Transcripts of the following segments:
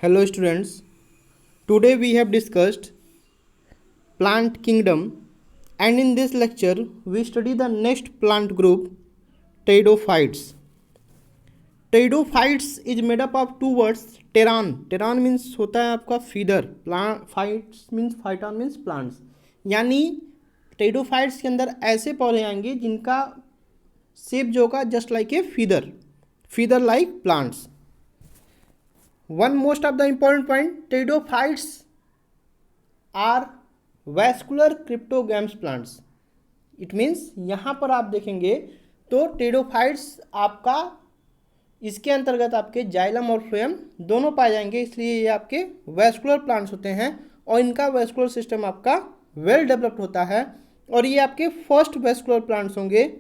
Hello students, today we have discussed plant kingdom and in this lecture we study the next plant group pteridophytes. Pteridophytes is made up of two words pteran. Pteran means होता है आपका feeder, plant phytes means phyton means plants. यानी pteridophytes के अंदर ऐसे पौधे आएंगे जिनका शेप जो होगा just like a feeder like plants. One most of the important point, pteridophytes are vascular cryptogams plants. It means यहाँ पर आप देखेंगे तो pteridophytes आपका इसके अंतर्गत आपके जाइलम और फ्लोएम दोनों पाए जाएंगे, इसलिए ये आपके वैस्कुलर प्लांट्स होते हैं और इनका वैस्कुलर सिस्टम आपका वेल डेवलप्ड होता है और ये आपके फर्स्ट वैस्कुलर प्लांट्स होंगे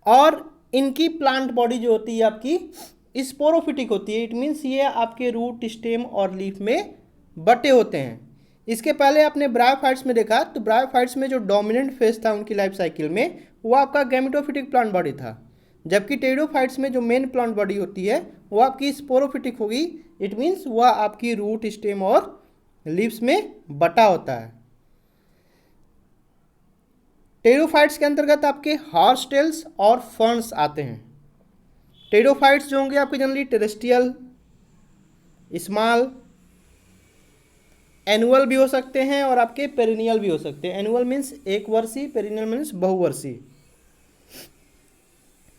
और इनकी प्लांट बॉडी जो होती है आपकी स्पोरोफिटिक होती है. इट मीन्स ये आपके रूट स्टेम और लीफ में बटे होते हैं. इसके पहले आपने ब्रायोफाइट्स में देखा तो ब्रायोफाइट्स में जो डोमिनेंट फेज था उनकी लाइफ साइकिल में वो आपका गैमेटोफिटिक प्लांट बॉडी था, जबकि टेरिडोफाइट्स में जो मेन प्लांट बॉडी होती है वो आपकी स्पोरोफिटिक होगी. इट मीन्स वह आपकी रूट स्टेम और लीव्स में बटा होता है. टेरिडोफाइट्स के अंतर्गत आपके हॉर्सटेल्स और फर्न्स आते हैं. टेरिडोफाइट्स जो होंगे आपके जनरली टेरेस्ट्रियल, स्मॉल, एनुअल भी हो सकते हैं और आपके पेरिनियल भी हो सकते हैं. एनुअल मीन्स एक वर्षीय, पेरिनियल मीन्स बहुवर्षीय.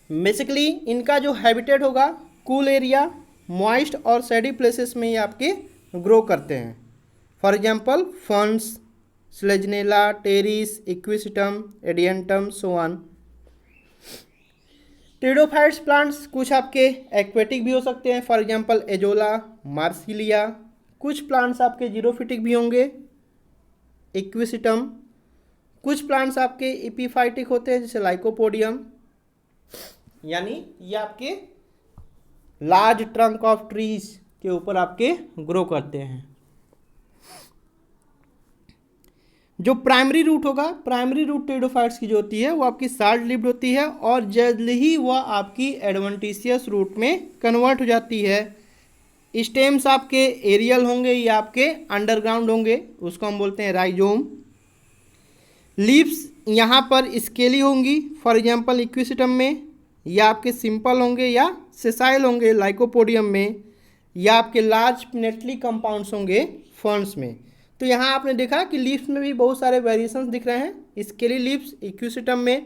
बेसिकली इनका जो हैबिटेट होगा कूल एरिया, मॉइस्ट और सैडी प्लेसेस में ये आपके ग्रो करते हैं. For example ferns, Selaginella, Pteris, Equisetum, Adiantum, so on. Pteridophytes plants कुछ आपके एक्वेटिक भी हो सकते हैं, फॉर एग्जांपल एजोला, मार्सिलिया. कुछ प्लांट्स आपके जीरोफिटिक भी होंगे, इक्विसिटम. कुछ प्लांट्स आपके एपीफाइटिक होते हैं जैसे लाइकोपोडियम, यानी ये आपके लार्ज ट्रंक ऑफ ट्रीज के ऊपर आपके ग्रो करते हैं. जो प्राइमरी रूट होगा, प्राइमरी रूट टेरिडोफाइट्स की जो होती है वो आपकी शॉर्ट लिव्ड होती है और जल्द ही वह आपकी एडवेंटिशियस रूट में कन्वर्ट हो जाती है. स्टेम्स आपके एरियल होंगे या आपके अंडरग्राउंड होंगे, उसको हम बोलते हैं राइजोम. लीव्स यहाँ पर स्केली होंगी, फॉर एग्जांपल इक्विसिटम में, या आपके सिंपल होंगे या सेसाइल होंगे लाइकोपोडियम में, या आपके लार्ज पिनेटली कंपाउंड्स होंगे फर्न्स में. तो यहाँ आपने देखा कि लीव्स में भी बहुत सारे वेरिएशंस दिख रहे हैं. स्केली लीव्स इक्विसिटम में,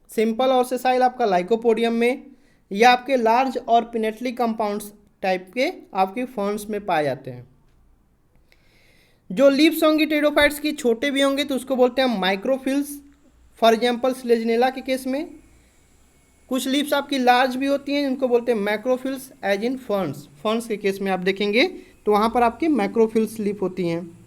सिंपल और सेसाइल आपका लाइकोपोडियम में, या आपके लार्ज और पिनेटली कंपाउंड्स टाइप के आपके फर्न्स में पाए जाते हैं. जो लीव्स होंगी टेरिडोफाइट्स की छोटे भी होंगे तो उसको बोलते हैं माइक्रोफिल्स, फॉर एग्जांपल स्लेजनेला के केस में. कुछ लीव्स आपकी लार्ज भी होती हैं जिनको बोलते हैं मैक्रोफिल्स, एज इन फर्न्स. फर्न्स के केस में आप देखेंगे तो वहाँ पर आपकी मैक्रोफिल्स लीफ होती हैं.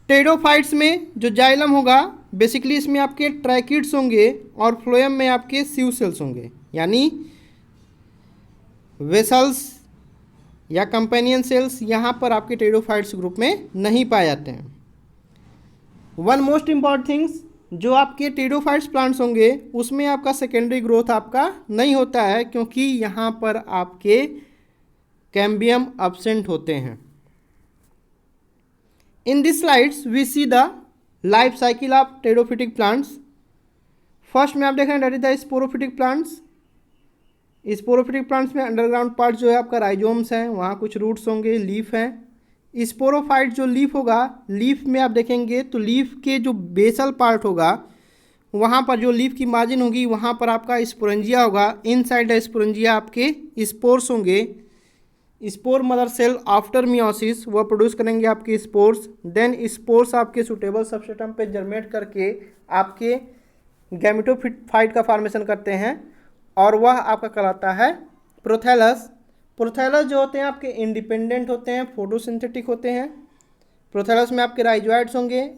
टेरिडोफाइट्स में जो जाइलम होगा बेसिकली इसमें आपके ट्रैकिड्स होंगे और फ्लोएम में आपके सीव सेल्स होंगे, यानी वेसल्स या कंपेनियन सेल्स यहाँ पर आपके टेरिडोफाइट्स ग्रुप में नहीं पाए जाते हैं. वन मोस्ट इम्पॉर्टेंट थिंग्स, जो आपके टेरिडोफाइट्स प्लांट्स होंगे उसमें आपका सेकेंडरी ग्रोथ आपका नहीं होता है क्योंकि यहाँ पर आपके कैम्बियम एब्सेंट होते हैं. In these slides we see the life cycle of pteridophytic plants. First में आप देख रहे हैं that is the sporophytic plants. Sporophytic plants में अंडरग्राउंड पार्ट जो है आपका राइजोम्स हैं, वहाँ कुछ रूट्स होंगे, लीफ हैं. स्पोरोफाइट जो लीफ होगा, लीफ में आप देखेंगे तो लीफ के जो बेसल पार्ट होगा वहाँ पर जो लीफ की मार्जिन होगी वहाँ पर आपका स्पोरेंजिया होगा. इनसाइड द स्पोरेंजिया आपके स्पोर्स होंगे. Spore mother cell after meiosis वह प्रोड्यूस करेंगे आपके स्पोर्स. देन स्पोर्स आपके सुटेबल सबस्ट्रेटम पे जर्मेट करके आपके गैमेटोफाइट का फॉर्मेशन करते हैं और वह आपका कहलाता है प्रोथैलस. प्रोथैलस जो होते हैं आपके इंडिपेंडेंट होते हैं, फोटोसिंथेटिक होते हैं. प्रोथैलस में आपके राइजोइड्स होंगे.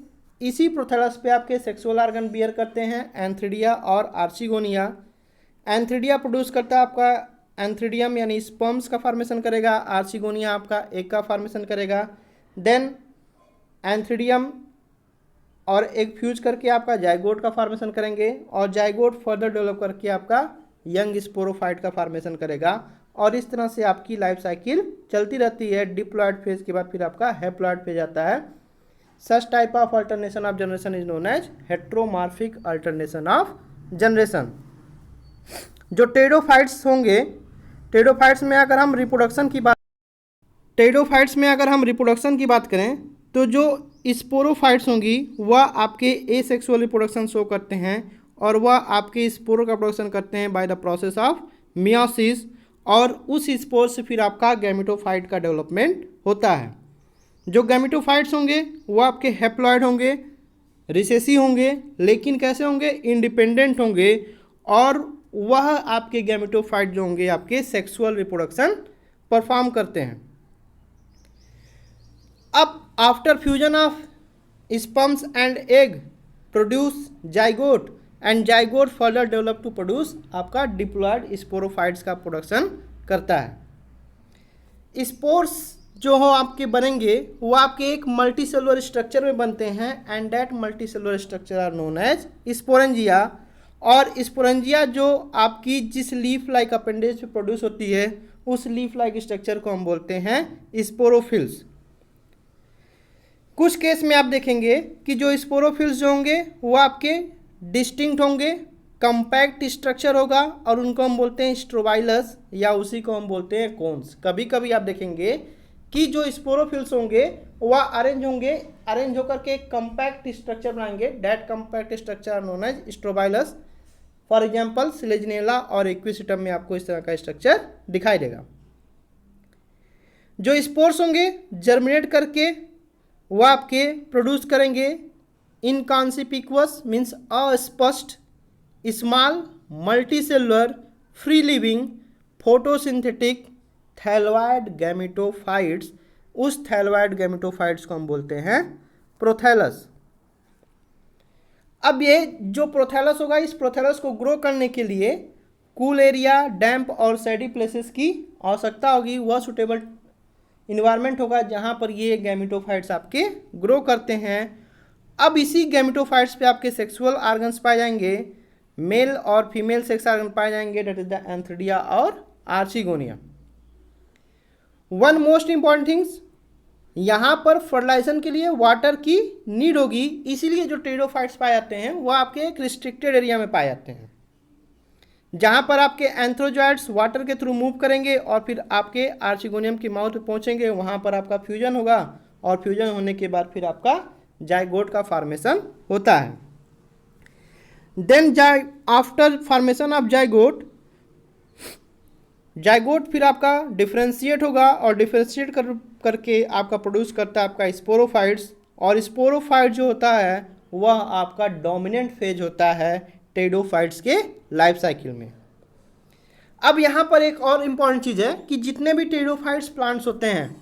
इसी प्रोथैलस पे आपके सेक्सुअल ऑर्गन बियर करते हैं एंथ्रिडिया और आर्चिगोनिया. एंथ्रिडिया प्रोड्यूस करता है आपका एंथ्रिडियम यानी स्पर्म्स का फॉर्मेशन करेगा, आर्चिगोनिया आपका एग का फॉर्मेशन करेगा. देन एंथ्रिडियम और एग फ्यूज करके आपका जाइगोट का फॉर्मेशन करेंगे और जाइगोट फर्दर डेवलप करके आपका यंग स्पोरोफाइट का फॉर्मेशन करेगा और इस तरह से आपकी लाइफ साइकिल चलती रहती है। डिप्लॉयड फेज के बाद फिर आपका हैप्लॉयड फेज आता है। Such type of alternation of generation is known as heteromorphic alternation of generation. जो टेरिडोफाइट्स होंगे, टेरिडोफाइट्स में अगर हम रिप्रोडक्शन की बात करें तो जो स्पोरोफाइट्स होंगी वह आपके एसेक्सुअल रिप्रोडक्शन शो करते हैं और वह आपके स्पोर का प्रोडक्शन करते हैं by the process of meiosis, और उस स्पोर से फिर आपका गैमेटोफाइट का डेवलपमेंट होता है। जो गैमेटोफाइट्स होंगे वो आपके हैप्लॉयड होंगे, रिसेसिव होंगे, लेकिन कैसे होंगे, इंडिपेंडेंट होंगे, और वह आपके गैमेटोफाइट जो होंगे आपके सेक्सुअल रिप्रोडक्शन परफॉर्म करते हैं। अब after fusion of sperms and egg produce zygote, and zygote further develop to produce आपका डिप्लॉयड स्पोरोफाइट्स का प्रोडक्शन करता है। स्पोर्स जो हो आपके बनेंगे वो आपके एक मल्टी सेलुलर स्ट्रक्चर में बनते हैं, and that multi cellular structure are known as sporangia. और स्पोरेंजिया जो आपकी जिस लीफ लाइक अपेंडेज पे प्रोड्यूस होती है उस लीफ लाइक स्ट्रक्चर को हम बोलते हैं स्पोरोफिल्स। कुछ केस में आप देखेंगे कि जो स्पोरोफिल्स जो होंगे वो आपके डिस्टिंक्ट होंगे, कंपैक्ट स्ट्रक्चर होगा, और उनको हम बोलते हैं स्ट्रोबाइलस, या उसी को हम बोलते हैं कोन्स। कभी कभी आप देखेंगे कि जो स्पोरोफिल्स होंगे वह अरेंज होकर के एक कंपैक्ट स्ट्रक्चर बनाएंगे, that compact structure are known as strobilus. For example Selaginella और इक्विसिटम में आपको इस तरह का स्ट्रक्चर दिखाई देगा। जो स्पोर्स होंगे जर्मिनेट करके वो आपके प्रोड्यूस करेंगे इनकॉन्सिपिक्वस मीन्स अस्पष्ट, small, multicellular, free living, photosynthetic thalloid gametophytes. उस थैलॉयड गैमेटोफाइट्स को हम बोलते हैं प्रोथैलस। अब ये जो प्रोथैलस होगा, इस प्रोथैलस को ग्रो करने के लिए कूल एरिया, डैम्प और सैडी प्लेसेस की आवश्यकता होगी। वह सुटेबल इन्वायरमेंट होगा जहाँ पर ये गैमेटोफाइट्स आपके ग्रो करते हैं। अब इसी गैमेटोफाइट्स पे आपके सेक्सुअल ऑर्गन्स पाए जाएंगे, मेल और फीमेल सेक्स ऑर्गन पाए जाएंगे, डेट इज द एंथ्रिडिया और archegonia. One most important things, यहाँ पर फर्टिलाइजेशन के लिए वाटर की नीड होगी, इसीलिए जो टेरिडोफाइट्स पाए जाते हैं वो आपके एक रिस्ट्रिक्टेड एरिया में पाए जाते हैं, जहाँ पर आपके एंथ्रोजॉइड्स वाटर के थ्रू मूव करेंगे और फिर आपके आर्चिगोनियम की माउथ पे पहुँचेंगे। वहाँ पर आपका फ्यूजन होगा और फ्यूजन होने के बाद फिर आपका जाइगोट का फॉर्मेशन होता है। Then after formation of zygote फिर आपका डिफ्रेंशिएट होगा और डिफ्रेंशिएट करके आपका प्रोड्यूस करता है आपका स्पोरोफाइट्स, और स्पोरोफाइट जो होता है वह आपका डोमिनेंट फेज होता है टेरिडोफाइट्स के लाइफ साइकिल में। अब यहाँ पर एक और इम्पॉर्टेंट चीज़ है कि जितने भी टेरिडोफाइट्स प्लांट्स होते हैं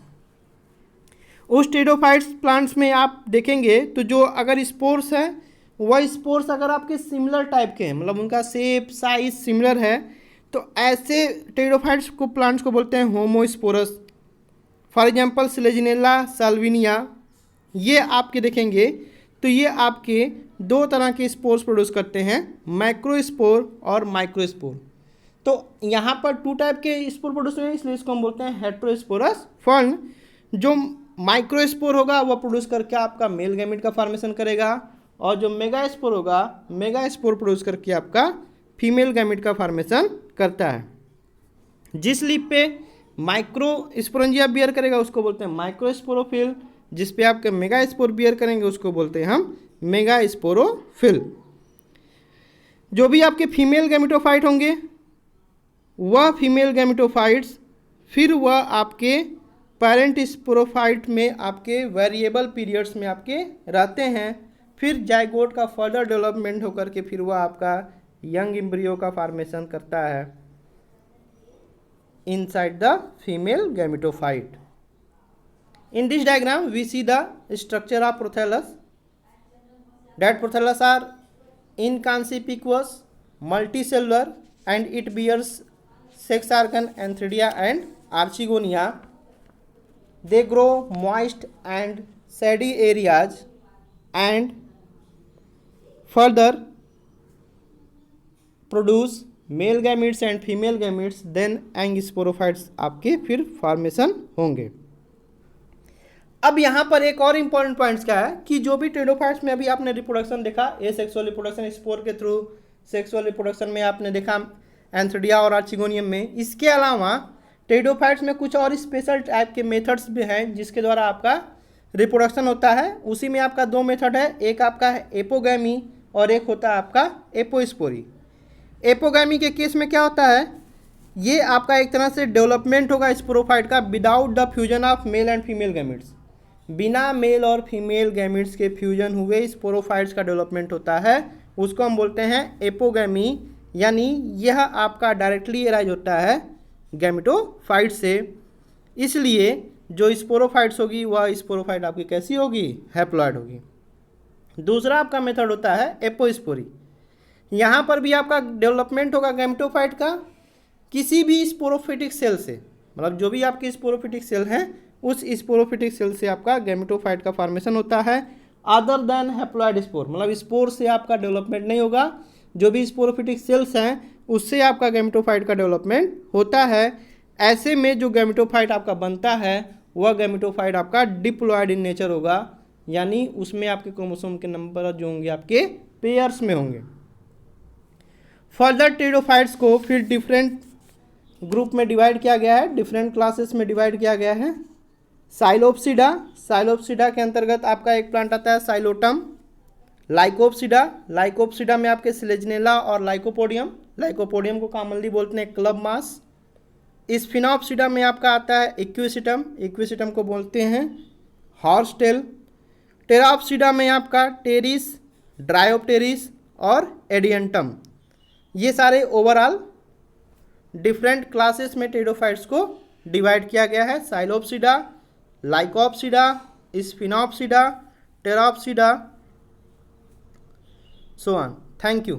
उस टेरिडोफाइट्स प्लांट्स में आप देखेंगे तो जो अगर स्पोर्स है वह स्पोर्स अगर आपके सिमिलर टाइप के हैं, मतलब उनका शेप साइज सिमिलर है, तो ऐसे टेरिडोफाइट्स को प्लांट्स को बोलते हैं homosporous. For example Selaginella, Salvinia, ये आपके देखेंगे तो ये आपके दो तरह के स्पोर्स प्रोड्यूस करते हैं, मैक्रोस्पोर और माइक्रोस्पोर। तो यहाँ पर टू टाइप के स्पोर प्रोड्यूस हुए, इसलिए इसको हम बोलते हैं हेट्रोस्पोरस फर्न। जो माइक्रोस्पोर होगा वह प्रोड्यूस करके आपका मेल गैमेट का फॉर्मेशन करेगा, और जो मेगास्पोर होगा मेगास्पोर प्रोड्यूस करके आपका फीमेल गैमेट का फॉर्मेशन करता है। जिस लीफ पे माइक्रो स्पोरेंजिया बियर करेगा उसको बोलते हैं माइक्रोस्पोरोफिल, जिस पे आपके मेगास्पोर बियर करेंगे उसको बोलते हैं हम मेगास्पोरोफिल। जो भी आपके फीमेल गैमेटोफाइट होंगे वह फीमेल गैमेटोफाइट्स फिर वह आपके पेरेंट स्पोरोफाइट में आपके वेरिएबल पीरियड्स में आपके रहते हैं, फिर जाइगोट का फर्दर डेवलपमेंट होकर के फिर वह आपका यंग एम्ब्रियो का फॉर्मेशन करता है inside the female gametophyte. In this diagram we see the structure of prothallus. That prothallus are inconspicuous, multicellular, and it bears sex organ antheridia and archegonia. They grow moist and shady areas and further produce male gametes and female gametes, then एंगिस्पोरोफाइट्स आपके फिर formation होंगे। अब यहाँ पर एक और important points क्या है कि जो भी टेरिडोफाइट्स में अभी आपने रिप्रोडक्शन देखा, ए सेक्सुअल रिप्रोडक्शन स्पोर के थ्रू, सेक्सुअल रिप्रोडक्शन में आपने देखा एंथ्रिडिया और आर्चिगोनियम में, इसके अलावा टेरिडोफाइट्स में कुछ और स्पेशल टाइप के मेथड्स भी हैं जिसके द्वारा आपका रिप्रोडक्शन होता है। उसी में आपका दो मेथड है, एक आपका है एपोगैमी और एक होता है आपका एपोस्पोरी। एपोगैमी के केस में क्या होता है, ये आपका एक तरह से डेवलपमेंट होगा स्पोरोफाइट का without the fusion of male and female gametes. बिना मेल और फीमेल गैमिट्स के फ्यूजन हुए स्पोरोफाइट्स का डेवलपमेंट होता है, उसको हम बोलते हैं एपोगैमी। यानी यह आपका डायरेक्टली एराइज होता है गैमेटोफाइट से, इसलिए जो स्पोरोफाइट्स होगी वह स्पोरोफाइट आपकी कैसी होगी, हैप्लॉइड होगी। दूसरा आपका मेथड होता है एपोस्पोरी। यहाँ पर भी आपका डेवलपमेंट होगा गैमेटोफाइट का किसी भी स्पोरोफिटिक सेल से, मतलब जो भी आपके स्पोरोफिटिक सेल हैं उस स्पोरोफिटिक सेल से आपका गैमेटोफाइट का फॉर्मेशन होता है, अदर देन हैप्लॉइड स्पोर। मतलब स्पोर से आपका डेवलपमेंट नहीं होगा, जो भी स्पोरोफिटिक सेल्स हैं उससे आपका गैमेटोफाइट का डेवलपमेंट होता है। ऐसे में जो गैमेटोफाइट आपका बनता है वह गैमेटोफाइट आपका डिप्लॉयड इन नेचर होगा, यानी उसमें आपके क्रोमोसोम के नंबर जो होंगे आपके पेयर्स में होंगे। फर्दर टेरिडोफाइट्स को फिर डिफरेंट ग्रुप में डिवाइड किया गया है, डिफरेंट क्लासेस में डिवाइड किया गया है। साइलोप्सिडा, साइलोप्सिडा के अंतर्गत आपका एक प्लांट आता है साइलोटम। लाइकोप्सिडा, लाइकोप्सिडा में आपके सिलेजनेला और लाइकोपोडियम, लाइकोपोडियम को कॉमनली बोलते हैं क्लब मास। स्फिनोप्सिडा में आपका आता है इक्विसिटम, इक्विसिटम को बोलते हैं हॉर्स टेल। टेराप्सिडा में आपका टेरिस, ड्रायोप्टेरिस और एडियंटम। ये सारे ओवरऑल डिफरेंट क्लासेस में टेरिडोफाइट्स को डिवाइड किया गया है, Psilopsida, Lycopsida, Sphenopsida, Pteropsida, so on. Thank you.